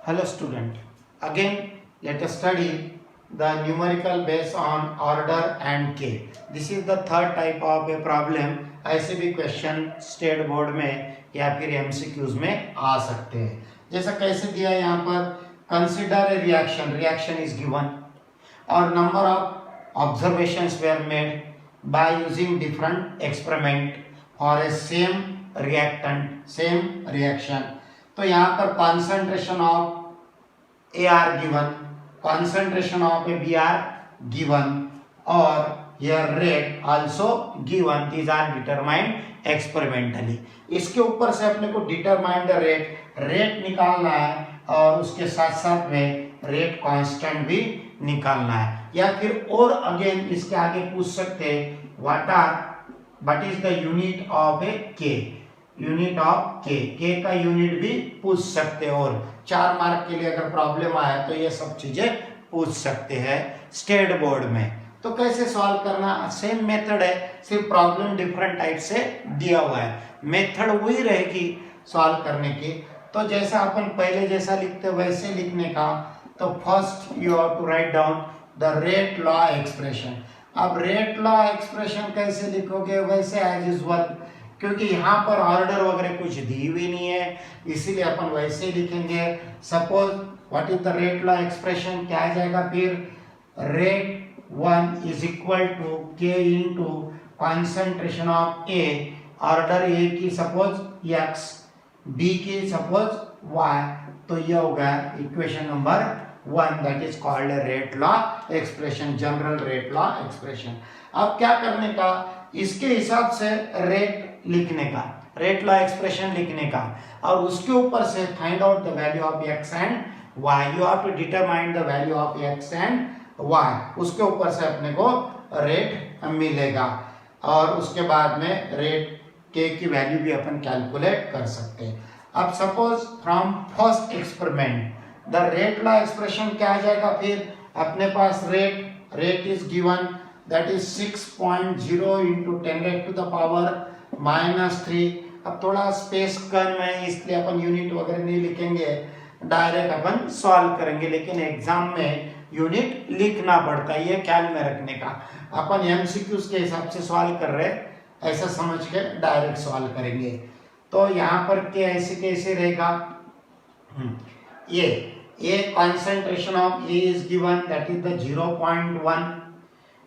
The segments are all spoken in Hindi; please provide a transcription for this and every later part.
Hello student, again let us study the numerical based on order and k. This is the third type of a problem. ऐसे भी क्वेश्चन स्टेट बोर्ड में या फिर एमसीक्यूज में आ सकते हैं. जैसा कैसे दिया है यहाँ पर, consider a reaction, reaction is given और number of observations were made by using different experiment for a same reactant, same reaction. तो यहाँ पर concentration of A are given, concentration of A B are given और your rate also given. These are determined experimentally. इसके ऊपर से अपने को determine the rate निकालना है और उसके साथ साथ में rate constant भी निकालना है. या फिर और अगेन इसके आगे पूछ सकते हैं what is the unit of a k, unit of k का यूनिट भी पूछ सकते हैं. और 4 मार्क के लिए अगर प्रॉब्लम आए तो ये सब चीजें पूछ सकते हैं स्टेट बोर्ड में. तो कैसे सॉल्व करना, सेम मेथड है, सिर्फ प्रॉब्लम डिफरेंट टाइप से दिया हुआ है. मेथड वही रहेगी सॉल्व करने की. तो जैसा अपन पहले जैसा लिखते वैसे लिखने का. तो first you have to write down the rate law expression. अब रेट लॉ एक्सप्रेशन कैसे लिखोगे, वैसे एज यूजुअल, क्योंकि यहाँ पर ऑर्डर वगैरह कुछ दी हुई नहीं है, इसीलिए अपन वैसे ही लिखेंगे. Suppose what is the rate law expression, क्या आ जाएगा फिर, rate 1 is equal to k into concentration of A, order A की सपोज x, B की सपोज y. तो ये होगा equation number 1, that is called rate law expression, general rate law expression. अब क्या करने का, इसके हिसाब से रेट लिखने का, रेट लॉ एक्सप्रेशन लिखने का और उसके ऊपर से find out the value of x and y. You have to determine the value of x and y. उसके ऊपर से अपने को रेट मिलेगा और उसके बाद में रेट k की वैल्यू भी अपन कैलकुलेट कर सकते हैं. अब suppose from first experiment the rate law expression क्या आ जाएगा, फिर अपने पास rate is given that is 6.0 into 10⁻⁻³ अब थोड़ा स्पेस कम है इसलिए अपन यूनिट वगैरह नहीं लिखेंगे, डायरेक्ट अपन सॉल्व करेंगे. लेकिन एग्जाम में यूनिट लिखना पड़ता है, ये ख्याल में रखने का. अपन एमसीक्यूज के हिसाब से सॉल्व कर रहे हैं, ऐसा समझ के डायरेक्ट सॉल्व करेंगे. तो यहाँ पर के ऐसे कैसे रहेगा, ये concentration of A is given that is the 0.1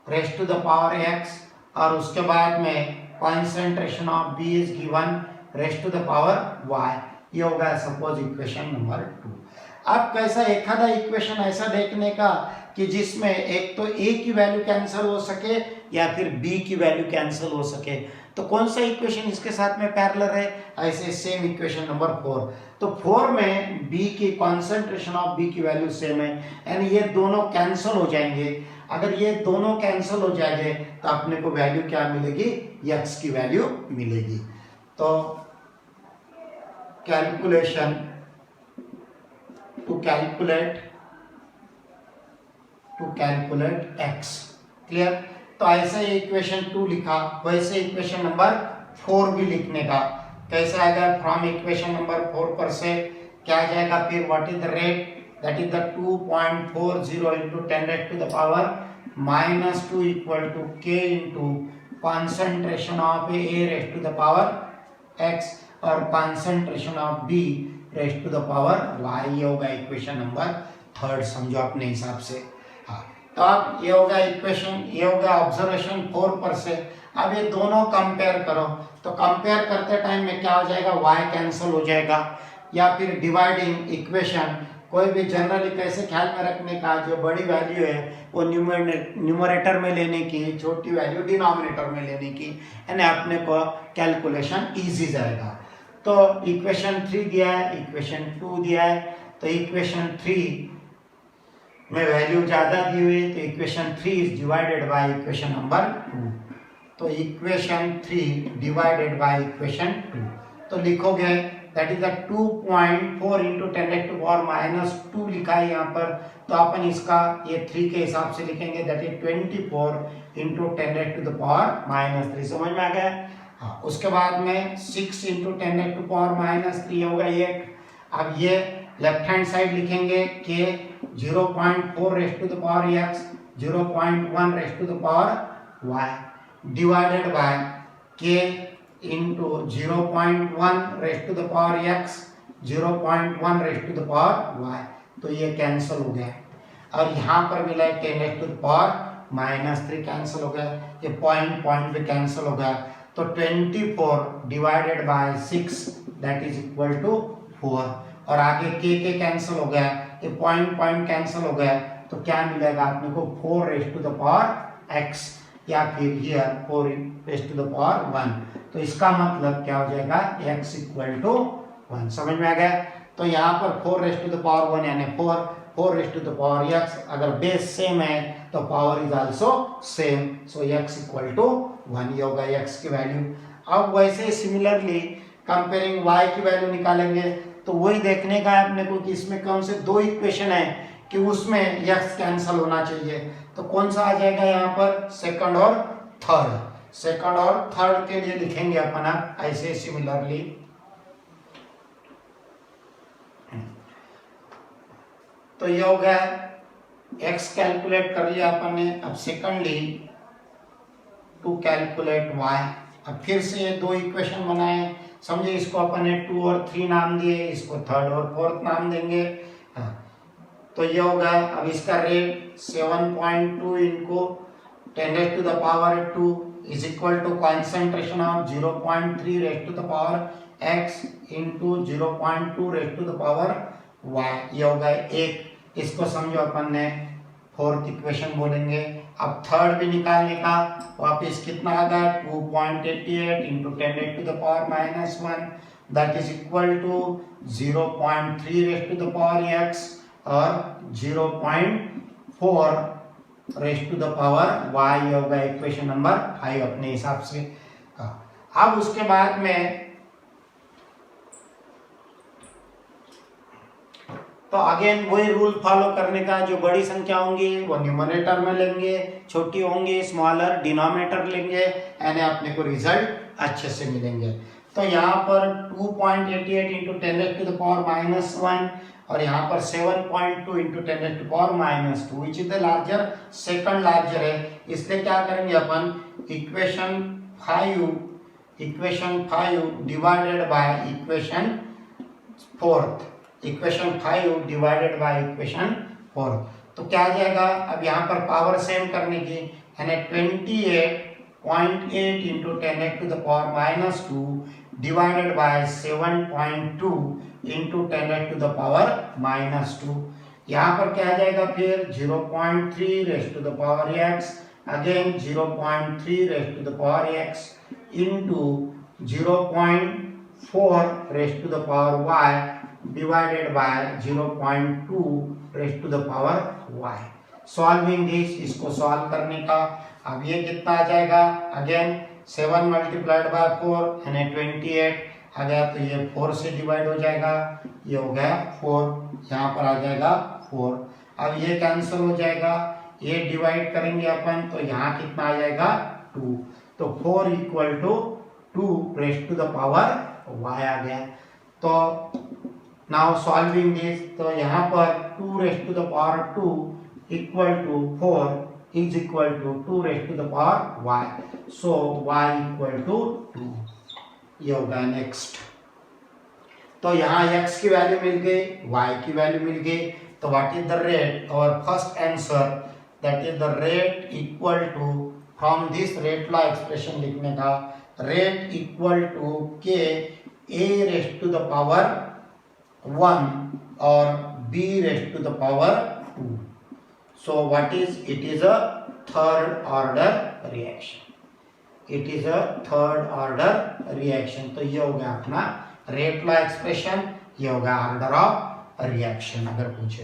raise to the power x और उसके बाद में concentration of B is given raise to the power y. ये होगा सपोज इक्वेशन नंबर 2. अब कैसा एखादा इक्वेशन ऐसा देखने का कि जिसमें एक तो a की वैल्यू कैंसिल हो सके या फिर b की वैल्यू कैंसिल हो सके. तो कौन सा इक्वेशन इसके साथ में पैरेलल है, ऐसे सेम इक्वेशन नंबर 4. तो 4 में b की कॉन्सेंट्रेशन ऑफ b की वैल्यू सेम है यानी ये दोनों कैंसिल हो जाएंगे. अगर ये दोनों कैंसिल हो जाएंगे तो अपने को वैल्यू क्या मिलेगी, x की वैल्यू मिलेगी. तो calculation to calculate x, clear. तो ऐसे ही इक्वेशन 2 लिखा, वैसे इक्वेशन नंबर 4 भी लिखने का. कैसे आएगा, फ्रॉम इक्वेशन नंबर 4 पर से क्या आ जाएगा फिर, what is the rate, that is the 2.40 into 10⁻⁻² equal to k into concentration of A raised to the power x और concentration of B raise to the power y. ये होगा इक्वेशन नंबर 3, समझो अपने हिसाब से. हाँ, तो अब ये होगा इक्वेशन, ये होगा ऑब्जर्वेशन 4 पर से. अब ये दोनों कंपेयर करो, तो कंपेयर करते टाइम में क्या हो जाएगा, y कैंसिल हो जाएगा. या फिर डिवाइडिंग इक्वेशन, कोई भी जनरली कैसे ख्याल में रखने का, जो बड़ी वैल्यू है वो न्यूमरेटर में लेने की, छोटी वैल्यू डिनोमिनेटर में लेने की, यानी अपने को कैलकुलेशन ईजी जाएगा. तो इक्वेशन 3 दिया है, इक्वेशन 2 दिया है. तो इक्वेशन 3 में वैल्यू ज्यादा दी हुई है तो equation 3 is divided by equation number 2. तो इक्वेशन 3 डिवाइडेड बाय इक्वेशन 2 तो लिखोगे दैट इज द 2.4 into 10⁻⁻² लिखा है यहाँ पर. तो अपन इसका ये 3 के हिसाब से लिखेंगे दैट इज 24 into 10⁻⁻³ समझ में आ गया. उसके बाद में 6 into 10⁻³ होगा 1. अब ये लेफ्ट हैंड साइड लिखेंगे K 0.4 raised to the power x 0.1 raised to the power y divided by K into 0.1 raised to the power x 0.1 raised to the power y। तो ये कैंसिल हो गया और यहाँ पर मिला 10 raised to the power -3 cancel हो गया, ये पॉइंट पे कैंसिल हो गया। तो 24 divided by 6 that is equal to 4 और आगे के कैंसिल हो गया, ये पॉइंट कैंसिल हो गया। तो क्या मिलेगा आपने को 4 raised to the power x या फिर here 4 raised to the power 1। तो इसका मतलब क्या हो जाएगा x इक्वल टू 1। समझ में आ गया? तो यहाँ पर 4 रेस्ट टू द पावर 1 यानी 4 raised to the power x, अगर बेस सेम है तो power is also same, so x equal to 1 ये होगा x की वैल्यू। अब वैसे सिमिलरली कंपेयरिंग y की वैल्यू निकालेंगे तो वही देखने का है अपने को कि इसमें कौन से दो इक्वेशन है कि उसमें x कैंसिल होना चाहिए। तो कौन सा आ जाएगा यहाँ पर सेकंड और थर्ड के लिए लिखेंगे अपन ऐसे सिमिलरली। तो ये हो गया x कैलकुलेट कर लिया अपन ने। अब सेकंडली टू कैलकुलेट y। अब फिर से ये दो इक्वेशन बनाए, समझे इसको अपन ने 2 और 3 नाम दिए, इसको थर्ड और फोर्थ नाम देंगे। तो ये होगा, अब इसका रेट 7.2 इनको 10 raised to the power 2 is equal to concentration of 0.3 raised to the power x into 0.2 raised to the power y। ये होगा एक, इसको समझो अपन ने फोर्थ इक्वेशन बोलेंगे। अब थर्ड भी निकालने का वापिस कितना आ गया 2.88 into 10 raised to the power -1 that is equal to 0.3 raised to the power x और 0.4 raised to the power y। होगा इक्वेशन नंबर 5 अपने हिसाब से। अब उसके बाद में तो अगेन वही रूल फॉलो करने का, जो बड़ी संख्या होंगी वो न्यूमरेटर में लेंगे, छोटी होंगी स्मॉलर डिनोमिनेटर लेंगे, यानी अपने को रिजल्ट अच्छे से मिलेंगे। तो यहाँ पर 2.88 into 10 raised to the power -1 और यहाँ पर 7.2 into 10 raised to power -2 which is the larger, second larger है। इसलिए क्या करेंगे अपन equation 5 divided by equation 5 divided by equation 4। तो क्या आ जाएगा, अब यहाँ पर पावर सेम करने की, यानी 28.8 into 10 raised to the power -2 divided by 7.2 into 10 raised to the power -2। यहाँ पर क्या आ जाएगा फिर 0.3 raised to the power x, again 0.3 raised to the power x into 0.4 raised to the power y divided by 0.2 raised to the power y। Solving this, इसको सॉल्व करने का, अब ये कितना आ जाएगा, अगेन 7 मल्टीप्लाइड बाय 4 यानी 28 आ गया। तो ये 4 से डिवाइड हो जाएगा, ये हो गया 4, यहाँ पर आ जाएगा 4। अब ये कैंसिल हो जाएगा, ये डिवाइड करेंगे अपन तो यहाँ कितना आ जाएगा 2। तो 4 equal to 2 raised to the power y आ गया। तो नाउ सॉल्विंग दिस, तो यहाँ पर 2 raised to the power 2 equal to 4 is equal to 2 raised to the power y। So y equal to 2, ये होगा नेक्स्ट। तो यहाँ x की वैल्यू मिल गई, y की वैल्यू मिल गई। तो व्हाट इज द रेट, और first answer that is the rate equal to, from this rate law expression लिखने का, rate equal to k a raised to the power 1 और b raised to the power 2. So what is it? Is a third order reaction. It is a third order reaction. तो ये होगा अपना रेट लॉ एक्सप्रेशन, ये होगा ऑर्डर ऑफ रिएक्शन अगर पूछे।